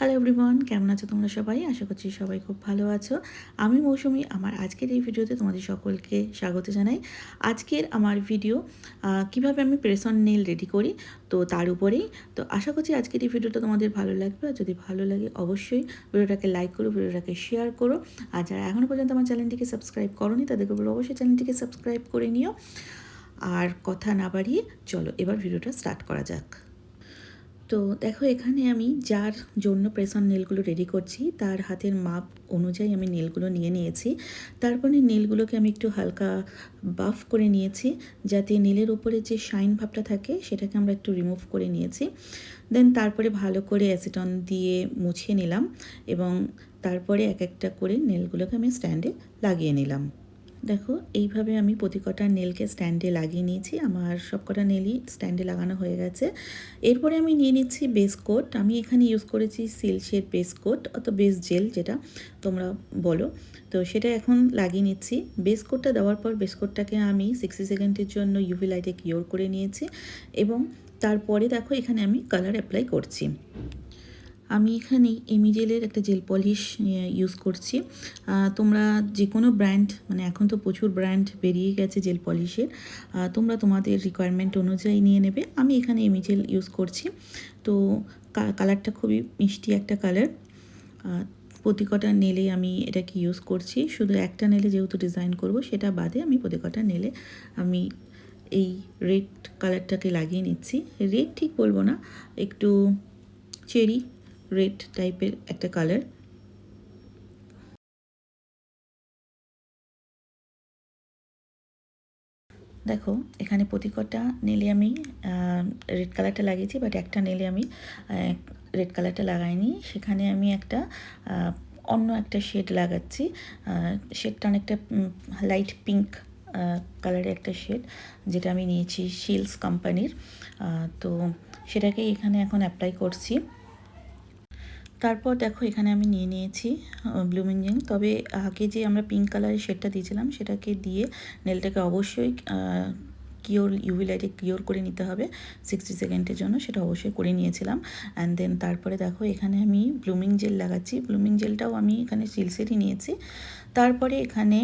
Hello everyone, কেমন আছো তোমরা সবাই? আশা করছি সবাই খুব ভালো আছো। আমি মৌসুমি, আমার আজকের এই ভিডিওতে তোমাদের সকলকে স্বাগত জানাই। আজকের আমার ভিডিও কিভাবে আমি প্রেস অন নেল রেডি করি, তো তার উপরেই। তো আশা করছি আজকের এই ভিডিওটা তোমাদের ভালো লাগবে। আর যদি ভালো লাগে অবশ্যই ভিডিওটাকে লাইক করো, ভিডিওটাকে শেয়ার করো। আর যারা এখনও পর্যন্ত আমার চ্যানেলটিকে সাবস্ক্রাইব করোনি তাদেরকে বলবো অবশ্যই চ্যানেলটিকে সাবস্ক্রাইব করে নিও। আর কথা না বাড়িয়ে চলো এবার ভিডিওটা স্টার্ট করা যাক। তো দেখো, এখানে আমি যার জন্য প্রেস অন নেলগুলো রেডি করছি তার হাতের মাপ অনুযায়ী আমি নেলগুলো নিয়ে নিয়েছি। তারপরে নেলগুলোকে আমি একটু হালকা বাফ করে নিয়েছি, যাতে নেলের উপরে যে শাইন ভাবটা থাকে সেটাকে আমরা একটু রিমুভ করে নিয়েছি। দেন তারপরে ভালো করে অ্যাসিটন দিয়ে মুছিয়ে নিলাম এবং তারপরে এক একটা করে নেলগুলোকে আমি স্ট্যান্ডে লাগিয়ে নিলাম। দেখো, এইভাবে আমি প্রতি কটা নেলকে স্ট্যান্ডে লাগিয়ে নিয়েছি। আমার সব কটা নেলই স্ট্যান্ডে লাগানো হয়ে গেছে। এরপরে আমি নিয়ে নিচ্ছি বেস কোট। আমি এখানে ইউজ করেছি সিল্কের বেস কোট, অত বেস জেল যেটা তোমরা বলো, তো সেটা এখন লাগিয়ে নিচ্ছি। বেস কোটটা দেওয়ার পর বেস কোটটাকে আমি 60 সেকেন্ডের জন্য ইউভি লাইটে কিওর করে নিয়েছি এবং তারপরে দেখো এখানে আমি কালার অ্যাপ্লাই করছি। আমি এখানে এমিজেলের একটা জেল পলিশ ইউজ করছি। তোমরা যে কোনো ব্র্যান্ড, মানে এখন তো প্রচুর ব্র্যান্ড বেরিয়ে গেছে জেল পলিশের, তোমরা তোমাদের রিকোয়ারমেন্ট অনুযায়ী নিয়ে নেবে। আমি এখানে এমিজেল ইউজ করছি। তো কালারটা খুবই মিষ্টি একটা কালার। প্রতি কটা নেলে আমি এটাকে ইউজ করছি। শুধু একটা নেলে যেহেতু ডিজাইন করব সেটা বাদে আমি প্রতি কটা নেলে আমি এই রেড কালারটাকে লাগিয়ে নিচ্ছি। রেড ঠিক বলবো না, একটু চেরি রেড টাইপের একটা কালার। দেখো, এখানে প্রতি কটা নেলে আমি রেড কালারটা লাগিয়েছি, বাট একটা নেলে আমি রেড কালারটা লাগাইনি। সেখানে আমি একটা অন্য একটা শেড লাগাচ্ছি। শেডটা অনেকটা লাইট পিঙ্ক কালারের একটা শেড, যেটা আমি নিয়েছি শিলস কোম্পানির। তো সেটাকে এখানে এখন অ্যাপ্লাই করছি। তারপর দেখো, এখানে আমি নিয়ে নিয়েছি ব্লুমিং জিং। তবে আগে যে আমরা পিঙ্ক কালারের শেডটা দিয়েছিলাম সেটাকে দিয়ে নেলটাকে অবশ্যই ইউভি লাইটে কিওর করে নিতে হবে 60 সেকেন্ডের জন্য, সেটা অবশ্যই করে নিয়েছিলাম। অ্যান্ড দেন তারপরে দেখো এখানে আমি ব্লুমিং জেল লাগাচ্ছি। ব্লুমিং জেলটাও আমি এখানে সিলসেরই নিয়েছি। তারপরে এখানে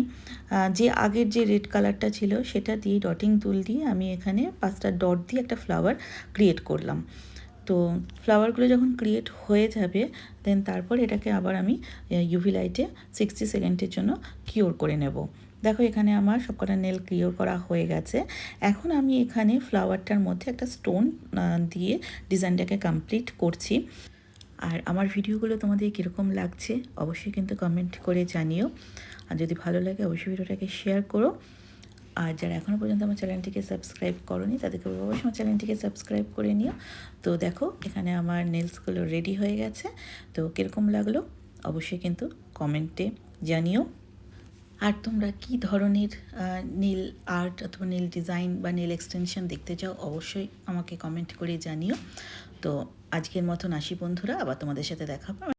যে আগের যে রেড কালারটা ছিল সেটা দিয়ে ডটিং টুল দিয়ে আমি এখানে 5টা ডট দিয়ে একটা ফ্লাওয়ার ক্রিয়েট করলাম। তো ফ্লাওয়ারগুলো যখন ক্রিয়েট হয়ে যাবে দেন তারপর এটাকে আবার আমি ইউভি লাইটে 60 সেকেন্ডের জন্য কিওর করে নেব। দেখো, এখানে আমার সবকটা নেল কিওর করা হয়ে গেছে। এখন আমি এখানে ফ্লাওয়ারটার মধ্যে একটা স্টোন দিয়ে ডিজাইনটাকে কমপ্লিট করছি। আর আমার ভিডিওগুলো তোমাদের কীরকম লাগছে অবশ্যই কিন্তু কমেন্ট করে জানিও। আর যদি ভালো লাগে অবশ্যই ভিডিওটাকে শেয়ার করো। আর যারা এখনও পর্যন্ত আমার চ্যানেলটিকে সাবস্ক্রাইব করোনি তাদেরকে বলবো অবশ্যই আমার চ্যানেলটিকে সাবস্ক্রাইব করে নিও। তো দেখো, এখানে আমার নেলসগুলো রেডি হয়ে গেছে। তো কীরকম লাগলো অবশ্যই কিন্তু কমেন্টে জানিও। আর তোমরা কী ধরনের নেল আর্ট অথবা নেল ডিজাইন বা নেল এক্সটেনশন দেখতে চাও অবশ্যই আমাকে কমেন্ট করে জানিও। তো আজকের মতন আসি বন্ধুরা, আবার তোমাদের সাথে দেখা হবে